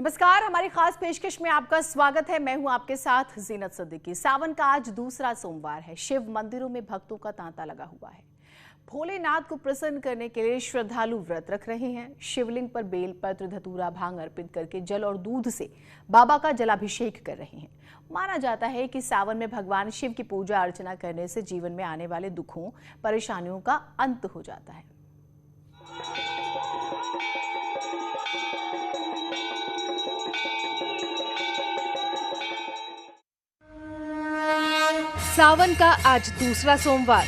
नमस्कार, हमारी खास पेशकश में आपका स्वागत है। मैं हूं आपके साथ जीनत सिद्दीकी। सावन का आज दूसरा सोमवार है। शिव मंदिरों में भक्तों का तांता लगा हुआ है। भोलेनाथ को प्रसन्न करने के लिए श्रद्धालु व्रत रख रहे हैं। शिवलिंग पर बेलपत्र, धतूरा, भांग अर्पित करके जल और दूध से बाबा का जलाभिषेक कर रहे हैं। माना जाता है कि सावन में भगवान शिव की पूजा अर्चना करने से जीवन में आने वाले दुखों, परेशानियों का अंत हो जाता है। सावन का आज दूसरा सोमवार।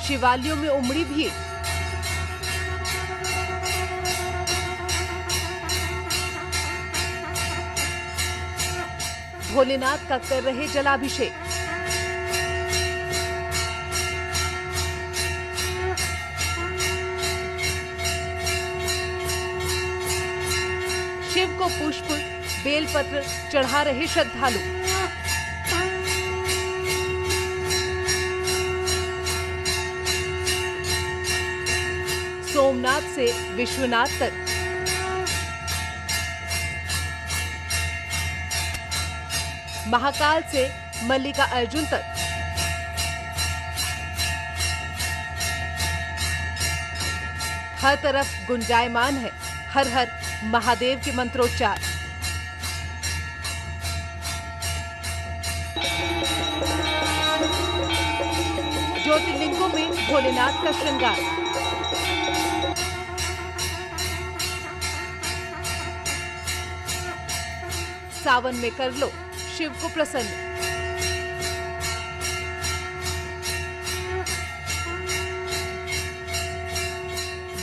शिवालयों में उमड़ी भीड़। भोलेनाथ का कर रहे जलाभिषेक। शिव को पुष्प, बेलपत्र चढ़ा रहे श्रद्धालु। सोमनाथ से विश्वनाथ तक महाकाल से मल्लिका अर्जुन तक हर तरफ गुंजायमान है हर हर महादेव के मंत्रोच्चार। ज्योतिर्लिंगों में भोलेनाथ का श्रृंगार। सावन में कर लो शिव को प्रसन्न।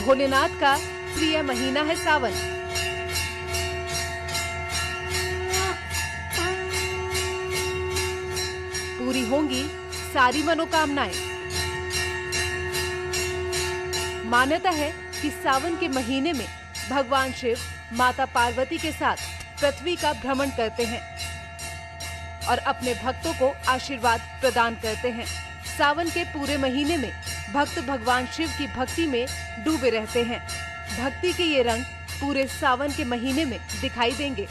भोलेनाथ का प्रिय महीना है सावन। पूरी होंगी सारी मनोकामनाएं। मान्यता है कि सावन के महीने में भगवान शिव माता पार्वती के साथ पृथ्वी का भ्रमण करते हैं और अपने भक्तों को आशीर्वाद प्रदान करते हैं। सावन के पूरे महीने में भक्त भगवान शिव की भक्ति में डूबे रहते हैं। भक्ति के ये रंग पूरे सावन के महीने में दिखाई देंगे।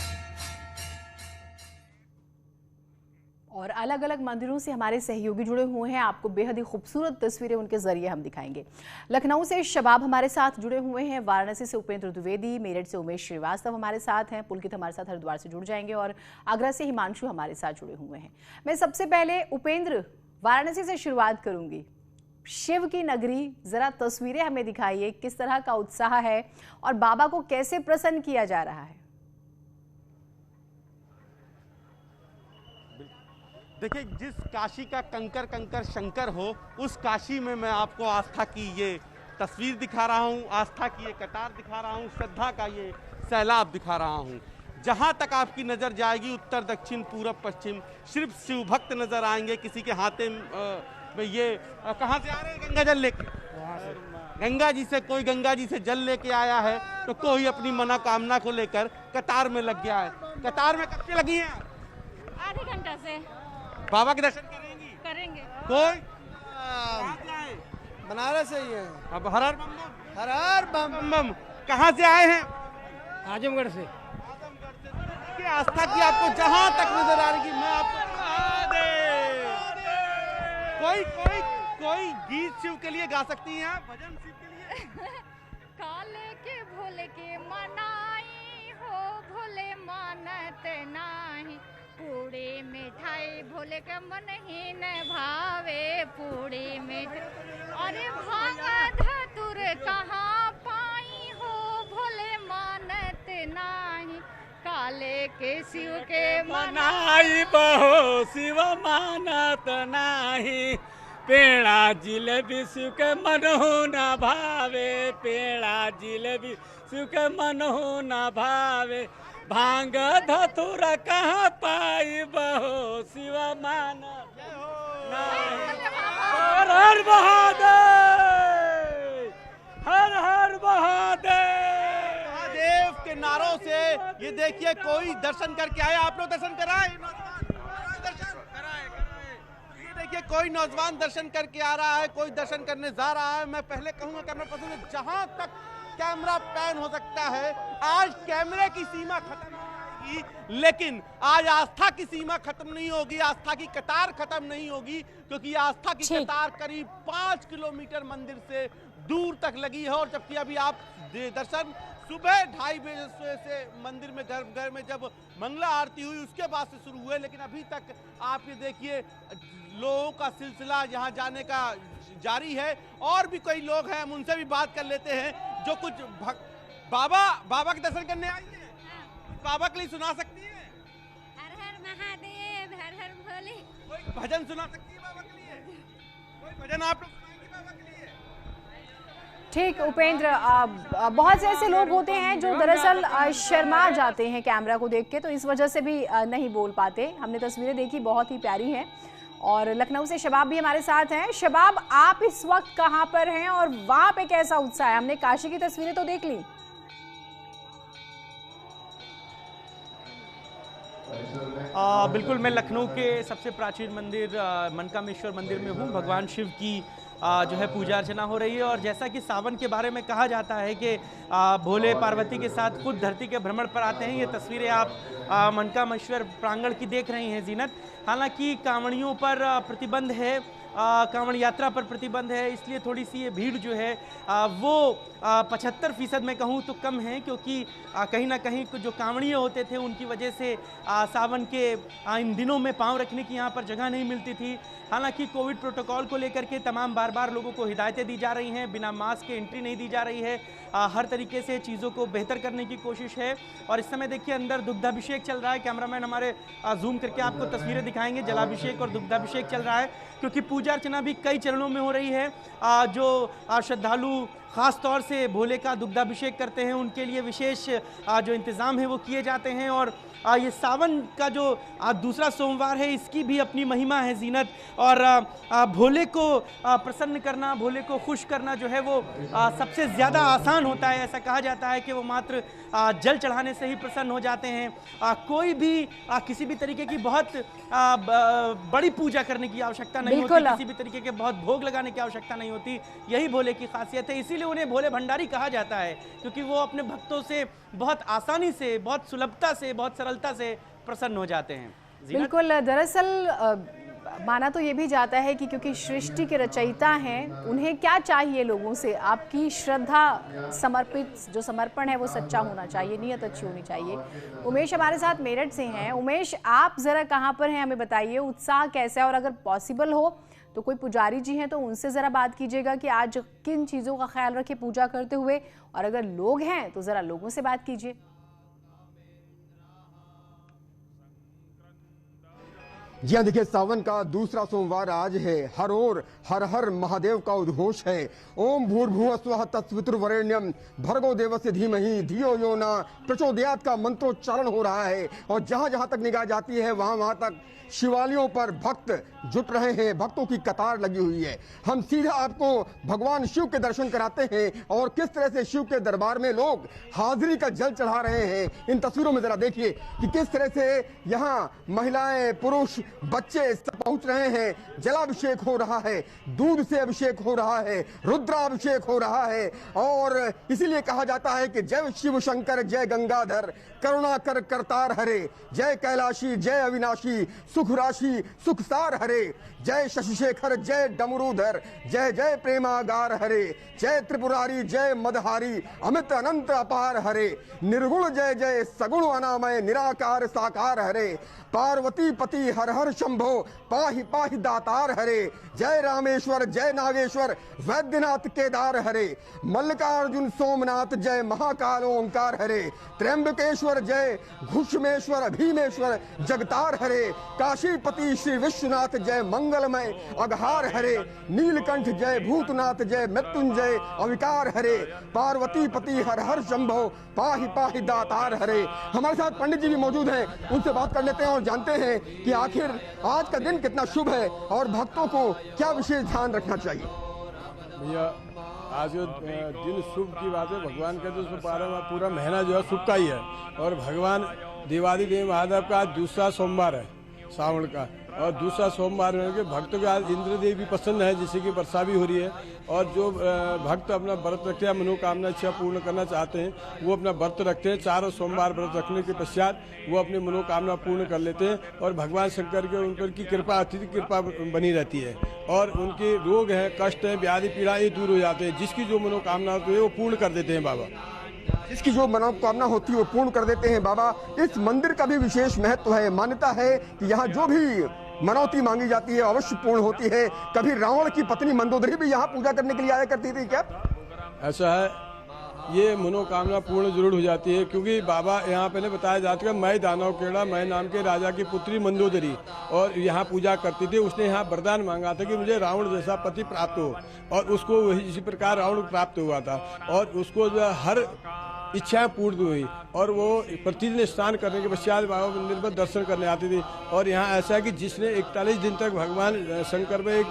और अलग अलग मंदिरों से हमारे सहयोगी जुड़े हुए हैं। आपको बेहद ही खूबसूरत तस्वीरें उनके जरिए हम दिखाएंगे। लखनऊ से शबाब हमारे साथ जुड़े हुए हैं, वाराणसी से उपेंद्र द्विवेदी, मेरठ से उमेश श्रीवास्तव हमारे साथ हैं, पुलकित हमारे साथ हरिद्वार से जुड़ जाएंगे और आगरा से हिमांशु हमारे साथ जुड़े हुए हैं। मैं सबसे पहले उपेंद्र, वाराणसी से शुरुआत करूंगी। शिव की नगरी, जरा तस्वीरें हमें दिखाइए, किस तरह का उत्साह है और बाबा को कैसे प्रसन्न किया जा रहा है। देखिए, जिस काशी का कंकर कंकर शंकर हो, उस काशी में मैं आपको आस्था की ये तस्वीर दिखा रहा हूँ, आस्था की ये कतार दिखा रहा हूँ, श्रद्धा का ये सैलाब दिखा रहा हूँ। जहाँ तक आपकी नज़र जाएगी, उत्तर दक्षिण पूरब पश्चिम, सिर्फ शिव भक्त नजर आएंगे। किसी के हाथे में ये कहाँ से आ रहे हैं? गंगा जल लेके। गंगा जी से, कोई गंगा जी से जल लेके आया है तो कोई अपनी मनोकामना को लेकर कतार में लग गया है। कतार में कब से लगी हैं? आधे घंटा से। बाबा के दर्शन करेंगी? करेंगे। कोई बनारस से ही है। अब हर हर बम बम, हर हर बम बम बम। कहाँ से आए हैं? आजमगढ़ से। देखिए, आस्था की आपको जहाँ तक नजर आ रही, मैं आपको कोई कोई कोई गीत शिव के लिए गा सकती हैं आप? भजन शिव के लिए? काले के भोले के मनाई हो, भोले मानत नाही। पूड़ी मिठाई भोले के मन ही न भावे। पूड़ी मिठाई अरे भांग धतुर कहाँ पाई हो, भोले मानत नाही। काले के शिव के मनाई बहो शिव मानत नाही। पेड़ा जिलेबी शिव के मनहु न भावे। पेड़ा जिलेबी शिव के मनहु न भावे। भांग धतुर कहाँ पाई बहो शिव मानत नाही। हर हर महादेव, हर हर महादेव। महादेव के नारों से ये देखिए, कोई दर्शन करके आया। आप लोग दर्शन कराए? दर्शन कराए। देखिए कोई नौजवान दर्शन करके आ रहा है, कोई दर्शन करने जा रहा है। मैं पहले कहूंगा कैमरा पर्सन है, जहां तक कैमरा पैन हो सकता है, आज कैमरे की सीमा खत्म हो जाएगी, लेकिन आज आस्था की सीमा खत्म नहीं होगी, आस्था की कतार खत्म नहीं होगी, क्योंकि आस्था की कतार करीब 5 किलोमीटर मंदिर से दूर तक लगी है। और जबकि अभी आप दर्शन सुबह 2:30 बजे से मंदिर में गर्भगृह में जब मंगला आरती हुई उसके बाद से शुरू हुए, लेकिन अभी तक आप ये देखिए लोगों का सिलसिला यहाँ जाने का जारी है। और भी कई लोग हैं, हम उनसे भी बात कर लेते हैं जो कुछ बाबा के दर्शन करने आई है। बाबा के लिए सुना सकती है? हर हर महादेव, हर हर भोले। कोई भजन सुना सकती है बाबा के लिए? कोई भजन आप लोग सुनाएंगे बाबा के लिए? ठीक उपेंद्र, बहुत से ऐसे लोग होते हैं जो दरअसल शर्मा जाते हैं कैमरा को देख के, तो इस वजह से भी नहीं बोल पाते। हमने तस्वीरें देखी, बहुत ही प्यारी हैं। और लखनऊ से शबाब भी हमारे साथ हैं। शबाब, आप इस वक्त कहां पर हैं और वहां पे कैसा उत्साह है? हमने काशी की तस्वीरें तो देख ली। बिल्कुल, मैं लखनऊ के सबसे प्राचीन मंदिर मनकामेश्वर मंदिर में हूँ। भगवान शिव की जो है पूजा अर्चना हो रही है। और जैसा कि सावन के बारे में कहा जाता है कि भोले पार्वती के साथ खुद धरती के भ्रमण पर आते हैं। ये तस्वीरें आप मनकामेश्वर प्रांगण की देख रही हैं जीनत। हालांकि कांवड़ियों पर प्रतिबंध है, कांवड़ यात्रा पर प्रतिबंध है, इसलिए थोड़ी सी ये भीड़ जो है वो 75% में कहूँ तो कम है, क्योंकि कहीं ना कहीं जो कांवड़िए होते थे उनकी वजह से सावन के इन दिनों में पांव रखने की यहाँ पर जगह नहीं मिलती थी। हालांकि कोविड प्रोटोकॉल को लेकर के तमाम बार लोगों को हिदायतें दी जा रही हैं, बिना मास्क के एंट्री नहीं दी जा रही है। हर तरीके से चीज़ों को बेहतर करने की कोशिश है। और इस समय देखिए अंदर दुग्धाभिषेक चल रहा है। कैमरामैन हमारे जूम करके आपको तस्वीरें दिखाएंगे। जलाभिषेक और दुग्धाभिषेक चल रहा है, क्योंकि पूजा अर्चना भी कई चरणों में हो रही है। जो श्रद्धालु खास तौर से भोले का दुग्धाभिषेक करते हैं उनके लिए विशेष जो इंतज़ाम है वो किए जाते हैं। और ये सावन का जो दूसरा सोमवार है इसकी भी अपनी महिमा है जीनत। और भोले को प्रसन्न करना, भोले को खुश करना जो है वो सबसे ज़्यादा आसान होता है। ऐसा कहा जाता है कि वो मात्र जल चढ़ाने से ही प्रसन्न हो जाते हैं। कोई भी किसी भी तरीके की बहुत बड़ी पूजा करने की आवश्यकता नहीं होती, किसी भी तरीके के बहुत भोग लगाने की आवश्यकता नहीं होती। यही भोले की खासियत है, इसीलिए उन्हें भोले भंडारी कहा जाता है, क्योंकि वो अपने भक्तों से बहुत आसानी से, बहुत सुलभता से, बहुत सरलता से प्रसन्न हो जाते हैं। बिल्कुल, दरअसल माना तो ये भी जाता है कि क्योंकि सृष्टि के रचयिता हैं, उन्हें क्या चाहिए लोगों से? आपकी श्रद्धा, समर्पित जो समर्पण है वो सच्चा होना चाहिए, नियत अच्छी होनी चाहिए। उमेश हमारे साथ मेरठ से हैं। उमेश, आप ज़रा कहाँ पर हैं हमें बताइए, उत्साह कैसा है? और अगर पॉसिबल हो तो कोई पुजारी जी हैं तो उनसे ज़रा बात कीजिएगा कि आज किन चीज़ों का ख्याल रखे पूजा करते हुए, और अगर लोग हैं तो ज़रा लोगों से बात कीजिए। जी हाँ, देखिए सावन का दूसरा सोमवार आज है। हर ओर हर हर महादेव का उद्घोष है। ओम भूर्भुवः स्वः तत्सवितुर्वरेण्यम भर्गो देवस्य धीमहि धियो यो न प्रचोदयात् का मंत्रोच्चारण हो रहा है। और जहां जहां तक निगाह जाती है वहां तक शिवालयों पर भक्त जुट रहे हैं, भक्तों की कतार लगी हुई है। हम सीधा आपको भगवान शिव के दर्शन कराते हैं और किस तरह से शिव के दरबार में लोग हाजिरी का जल चढ़ा रहे हैं। इन तस्वीरों में जरा देखिए कि किस तरह से यहाँ महिलाएं, पुरुष, बच्चे सब पहुंच रहे हैं। जलाभिषेक हो रहा है, दूध से अभिषेक हो रहा है, रुद्राभिषेक हो रहा है। और इसीलिए कहा जाता है कि जय शिव शंकर, जय गंगाधर, करुणा कर करतार हरे, जय कैलाशी, जय अविनाशी, सुख राशि सुखसार हरे, जय शशिशेखर, जय डमरूधर, जय जय प्रेमागार हरे, जय त्रिपुरारी, जय मदहारी, अमित अनंत अपार हरे, निर्गुण जय जय सगुण अनामय, निराकार साकार हरे, पार्वती पति हर हर शंभो, पाहि पाहि दातार हरे, जय रामेश्वर, जय नागेश्वर, वैद्यनाथ केदार हरे, मल्लिकार्जुन सोमनाथ, जय महाकाल ओंकार हरे, त्र्यंबकेश्वर, जय घुष्मेश्वर, भीमेश्वर, जगतार हरे, काशीपति श्री विश्वनाथ, जय मंगलमय अघार हरे, नीलकंठ, जय भूतनाथ, जय मृत्युंजय अविकार हरे, पार्वती पति हर हर शंभो, पाहि पाहि दातार हरे। हमारे साथ पंडित जी भी मौजूद हैं, उनसे बात कर लेते हैं और जानते हैं कि आखिर आज का दिन कितना शुभ है और भक्तों को क्या विशेष ध्यान रखना चाहिए। भैया आज जो दिन शुभ की बात है, भगवान का जो पूरा महीना जो है शुभ का ही है। और भगवान देवादिदेव महादेव का आज दूसरा सोमवार है सावन का। और दूसरा सोमवार में कि भक्तों के आज इंद्र देव भी पसंद है, जिससे कि वर्षा भी हो रही है। और जो भक्त अपना व्रत रखते हैं, मनोकामना इच्छा पूर्ण करना चाहते हैं, वो अपना व्रत रखते हैं। चारों सोमवार व्रत रखने के पश्चात वो अपनी मनोकामना पूर्ण कर लेते हैं और भगवान शंकर के उन पर की कृपा, अतिथि कृपा बनी रहती है और उनके रोग हैं, कष्ट हैं, व्याधि पीड़ा ये दूर हो जाते हैं। जिसकी जो मनोकामना होती है वो पूर्ण कर देते हैं बाबा। जिसकी जो मनोकामना होती है वो पूर्ण कर देते हैं बाबा। इस मंदिर का भी विशेष महत्व है। मान्यता है कि यहाँ जो भी मनौती मांगी जाती है अवश्य पूर्ण होती है। कभी रावण की पत्नी मंदोदरी भी यहाँ पूजा करने के लिए आया करती थी क्या? ऐसा है, ये मनोकामना पूर्ण जरूर हो जाती है, क्योंकि बाबा यहाँ पहले बताया जाता है मैं दानव केड़ा, मैं नाम के राजा की पुत्री मंदोदरी और यहाँ पूजा करती थी। उसने यहाँ वरदान मांगा था कि मुझे रावण जैसा पति प्राप्त हो और उसको वही इसी प्रकार रावण प्राप्त हुआ था और उसको जो हर इच्छाएं पूर्ण हुई और वो प्रतिदिन स्नान करने के पश्चात बाबा मंदिर पर दर्शन करने आती थी। और यहाँ ऐसा है कि जिसने 41 दिन तक भगवान शंकर में एक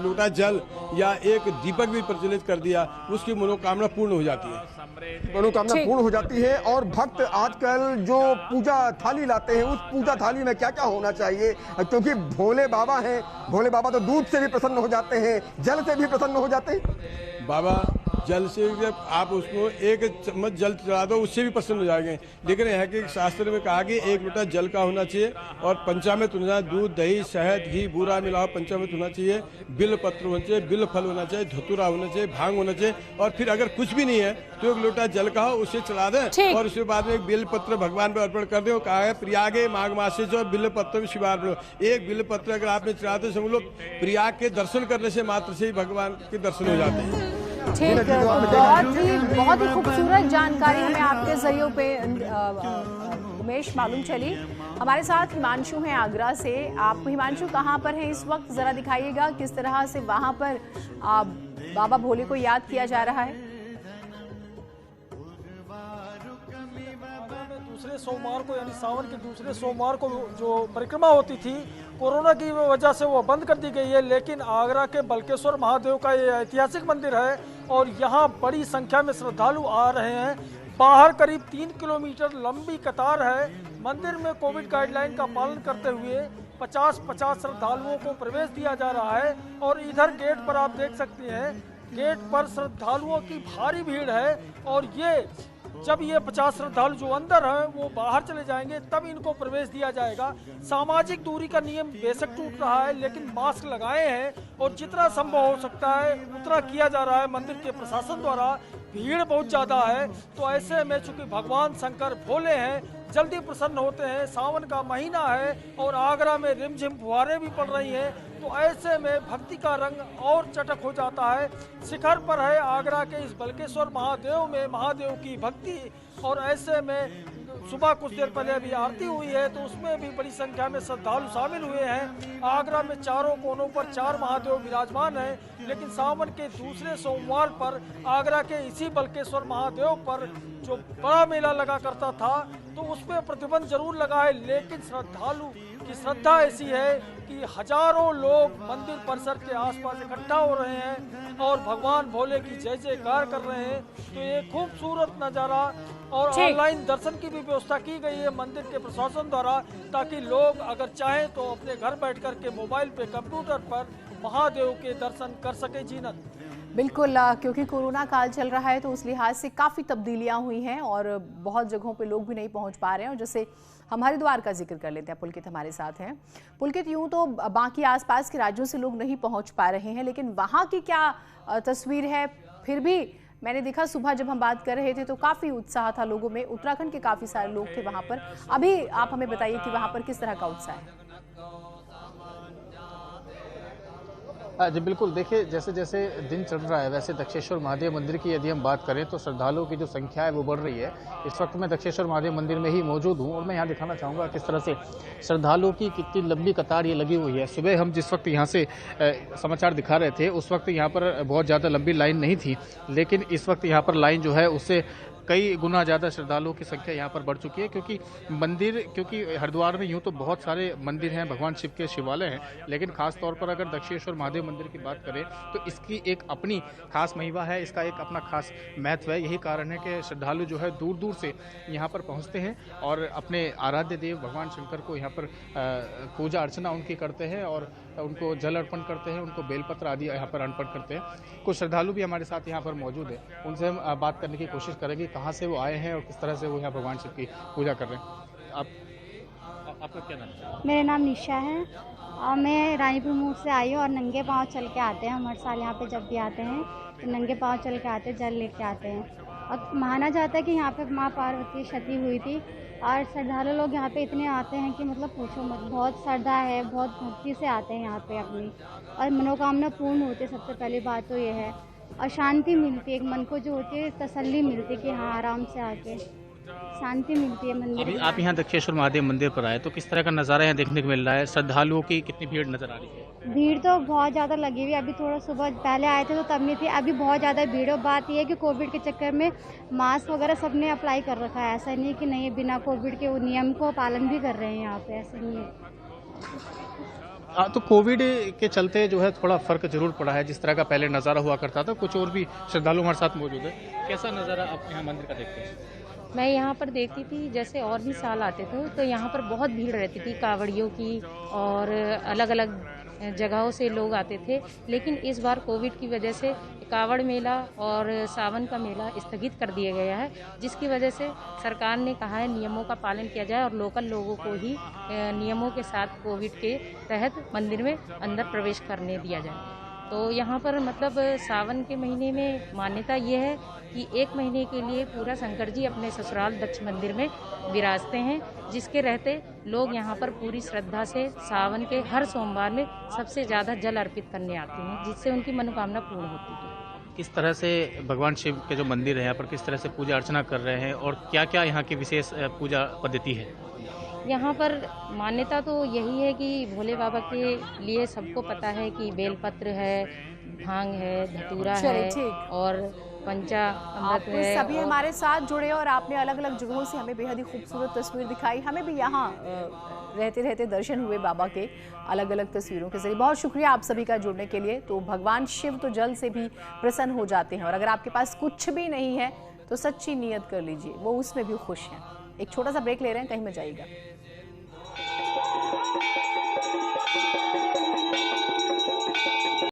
लोटा जल या एक दीपक भी प्रज्वलित कर दिया, उसकी मनोकामना पूर्ण हो जाती है। मनोकामना पूर्ण हो जाती है। और भक्त आजकल जो पूजा थाली लाते हैं, उस पूजा थाली में क्या क्या होना चाहिए? क्योंकि भोले बाबा हैं, भोले बाबा तो दूध से भी प्रसन्न हो जाते हैं, जल से भी प्रसन्न हो जाते हैं। बाबा जल से जब आप उसको एक चम्मच जल चढ़ा दो उससे भी प्रसन्न हो जाएंगे। लेकिन यहाँ के शास्त्र में कहा कि 1 लोटा जल का होना चाहिए और पंचामृत होना चाहिए, दूध दही शहद घी बूरा मिला पंचामृत होना चाहिए, बिल पत्र होना चाहिए, बिल फल होना चाहिए, धतूरा होना चाहिए, भांग होना चाहिए। और फिर अगर कुछ भी नहीं है तो 1 लोटा जल का हो उससे चढ़ा दें और उसके बाद में एक बिल पत्र भगवान पर अर्पण कर दे। कहा है प्रयागे माघ मासे जो बिल पत्र शिवार्पण, एक बिल पत्र अगर आपने चढ़ाते समझ लो प्रयाग के दर्शन करने से मात्र से ही भगवान के दर्शन हो जाते हैं। ठीक, बहुत ही खूबसूरत जानकारी हमें आपके जरिए पे उमेश मालूम चली। हमारे साथ हिमांशु हैं आगरा से। आप हिमांशु कहाँ पर हैं इस वक्त, जरा दिखाइएगा किस तरह से वहाँ पर बाबा भोले को याद किया जा रहा है। दूसरे सोमवार को यानी सावन के दूसरे सोमवार को जो परिक्रमा होती थी, कोरोना की वजह से वो बंद कर दी गई है, लेकिन आगरा के बल्केश्वर महादेव का ये ऐतिहासिक मंदिर है और यहाँ बड़ी संख्या में श्रद्धालु आ रहे हैं। बाहर करीब 3 किलोमीटर लंबी कतार है। मंदिर में कोविड गाइडलाइन का पालन करते हुए 50 श्रद्धालुओं को प्रवेश दिया जा रहा है। और इधर गेट पर आप देख सकते हैं, गेट पर श्रद्धालुओं की भारी भीड़ है और जब ये 50 श्रद्धालु जो अंदर हैं वो बाहर चले जाएंगे तब इनको प्रवेश दिया जाएगा। सामाजिक दूरी का नियम बेशक टूट रहा है, लेकिन मास्क लगाए हैं और जितना संभव हो सकता है उतना किया जा रहा है मंदिर के प्रशासन द्वारा। भीड़ बहुत ज़्यादा है, तो ऐसे में चूंकि भगवान शंकर भोले हैं, जल्दी प्रसन्न होते हैं। सावन का महीना है और आगरा में रिमझिम फुहारें भी पड़ रही हैं, तो ऐसे में भक्ति का रंग और चटक हो जाता है। शिखर पर है आगरा के इस बल्केश्वर महादेव में महादेव की भक्ति और ऐसे में सुबह कुछ देर पहले अभी आरती हुई है तो उसमें भी बड़ी संख्या में श्रद्धालु शामिल हुए हैं। आगरा में चारों कोनों पर 4 महादेव विराजमान हैं, लेकिन सावन के दूसरे सोमवार पर आगरा के इसी बल्केश्वर महादेव पर जो बड़ा मेला लगा करता था तो उस पर प्रतिबंध जरूर लगा है, लेकिन श्रद्धालु की श्रद्धा ऐसी है कि हजारों लोग मंदिर परिसर के आसपास इकट्ठा हो रहे हैं और भगवान भोले की जय जयकार कर रहे हैं। तो ये खूबसूरत नज़ारा और ऑनलाइन दर्शन की भी व्यवस्था की गई है मंदिर के प्रशासन द्वारा, ताकि लोग अगर चाहें तो अपने घर बैठ कर के मोबाइल पे कंप्यूटर पर महादेव के दर्शन कर सके। जीनत बिल्कुल, क्योंकि कोरोना काल चल रहा है तो उस लिहाज से काफ़ी तब्दीलियां हुई हैं और बहुत जगहों पे लोग भी नहीं पहुंच पा रहे हैं। और जैसे हम हरिद्वार का जिक्र कर लेते हैं, पुलकित हमारे साथ हैं। पुलकित, यूं तो बाकी आसपास के राज्यों से लोग नहीं पहुंच पा रहे हैं, लेकिन वहाँ की क्या तस्वीर है? फिर भी मैंने देखा सुबह जब हम बात कर रहे थे तो काफ़ी उत्साह था लोगों में। उत्तराखंड के काफ़ी सारे लोग थे वहाँ पर। अभी आप हमें बताइए कि वहाँ पर किस तरह का उत्साह है? जी बिल्कुल, देखिए जैसे जैसे दिन चढ़ रहा है वैसे दक्षेश्वर महादेव मंदिर की यदि हम बात करें तो श्रद्धालुओं की जो संख्या है वो बढ़ रही है। इस वक्त मैं दक्षेश्वर महादेव मंदिर में ही मौजूद हूँ और मैं यहाँ दिखाना चाहूँगा किस तरह से श्रद्धालुओं की कितनी लंबी कतार ये लगी हुई है। सुबह हम जिस वक्त यहाँ से समाचार दिखा रहे थे उस वक्त यहाँ पर बहुत ज़्यादा लंबी लाइन नहीं थी, लेकिन इस वक्त यहाँ पर लाइन जो है उससे कई गुना ज़्यादा श्रद्धालुओं की संख्या यहाँ पर बढ़ चुकी है, क्योंकि हरिद्वार में यूँ तो बहुत सारे मंदिर हैं, भगवान शिव के शिवालय हैं, लेकिन खास तौर पर अगर दक्षेश्वर महादेव मंदिर की बात करें तो इसकी एक अपनी खास महिमा है, इसका एक अपना खास महत्व है। यही कारण है कि श्रद्धालु जो है दूर दूर से यहाँ पर पहुँचते हैं और अपने आराध्य देव भगवान शंकर को यहाँ पर पूजा अर्चना उनकी करते हैं और उनको जल अर्पण करते हैं, उनको बेलपत्र आदि यहाँ पर अर्पण करते हैं। कुछ श्रद्धालु भी हमारे साथ यहाँ पर मौजूद है, उनसे हम बात करने की कोशिश करेंगे कहाँ से वो आए हैं और किस तरह से वो यहाँ भगवान शिव की पूजा कर रहे हैं। आपका क्या नाम है? मेरा नाम निशा है और मैं रानीपुर मोड़ से आई हूँ और नंगे पाँव चल के आते हैं। हम हर साल यहाँ पे जब भी आते हैं तो नंगे पाँव चल के आते हैं, जल लेके आते हैं। और माना जाता है कि यहाँ पे माँ पार्वती क्षति हुई थी और श्रद्धालु लोग यहाँ पे इतने आते हैं कि मतलब पूछो मत, बहुत श्रद्धा है, बहुत भक्ति से आते हैं यहाँ पे अपनी, और मनोकामना पूर्ण होती है। सबसे पहली बात तो ये है, और शांति मिलती है, एक मन को जो होती है तसल्ली मिलती है कि हाँ आराम से आके शांति मिलती है मंदिर। अभी आप यहाँ दक्षेश्वर महादेव मंदिर पर आए तो किस तरह का नज़ारा यहाँ देखने को मिल रहा है? श्रद्धालुओं की कितनी भीड़ नजर आ रही है? भीड़ तो बहुत ज़्यादा लगी हुई है। अभी थोड़ा सुबह पहले आए थे तो तब नहीं थी, अभी बहुत ज़्यादा भीड़ है। बात यह है कि कोविड के चक्कर में मास्क वगैरह सबने अप्लाई कर रखा है, ऐसा नहीं कि नहीं बिना कोविड के वो नियम को पालन भी कर रहे हैं यहाँ पे, ऐसा नहीं है। तो कोविड के चलते जो है थोड़ा फर्क जरूर पड़ा है, जिस तरह का पहले नज़ारा हुआ करता था। कुछ और भी श्रद्धालु हमारे साथ मौजूद है, कैसा नज़ारा आप यहाँ मंदिर का देखते हैं? मैं यहाँ पर देखती थी, जैसे और भी साल आते थे तो यहाँ पर बहुत भीड़ रहती थी कावड़ियों की, और अलग अलग जगहों से लोग आते थे। लेकिन इस बार कोविड की वजह से कावड़ मेला और सावन का मेला स्थगित कर दिया गया है, जिसकी वजह से सरकार ने कहा है नियमों का पालन किया जाए और लोकल लोगों को ही नियमों के साथ कोविड के तहत मंदिर में अंदर प्रवेश करने दिया जाए। तो यहाँ पर मतलब सावन के महीने में मान्यता ये है कि 1 महीने के लिए पूरा शंकर जी अपने ससुराल दक्ष मंदिर में विराजते हैं, जिसके रहते लोग यहाँ पर पूरी श्रद्धा से सावन के हर सोमवार में सबसे ज़्यादा जल अर्पित करने आते हैं, जिससे उनकी मनोकामना पूर्ण होती है। किस तरह से भगवान शिव के जो मंदिर है यहाँ पर किस तरह से पूजा अर्चना कर रहे हैं और क्या क्या यहाँ की विशेष पूजा पद्धति है? यहाँ पर मान्यता तो यही है कि भोले बाबा के लिए सबको पता है कि बेलपत्र है, भांग है, धतूरा है और पंचामृत है। सभी हमारे साथ जुड़े और आपने अलग अलग जगहों से हमें बेहद ही खूबसूरत तस्वीर दिखाई। हमें भी यहाँ रहते रहते दर्शन हुए बाबा के अलग अलग तस्वीरों के जरिए। बहुत शुक्रिया आप सभी का जुड़ने के लिए। तो भगवान शिव तो जल से भी प्रसन्न हो जाते हैं, और अगर आपके पास कुछ भी नहीं है तो सच्ची नियत कर लीजिए, वो उसमें भी खुश हैं। एक छोटा सा ब्रेक ले रहे हैं, कहीं मत जाइएगा।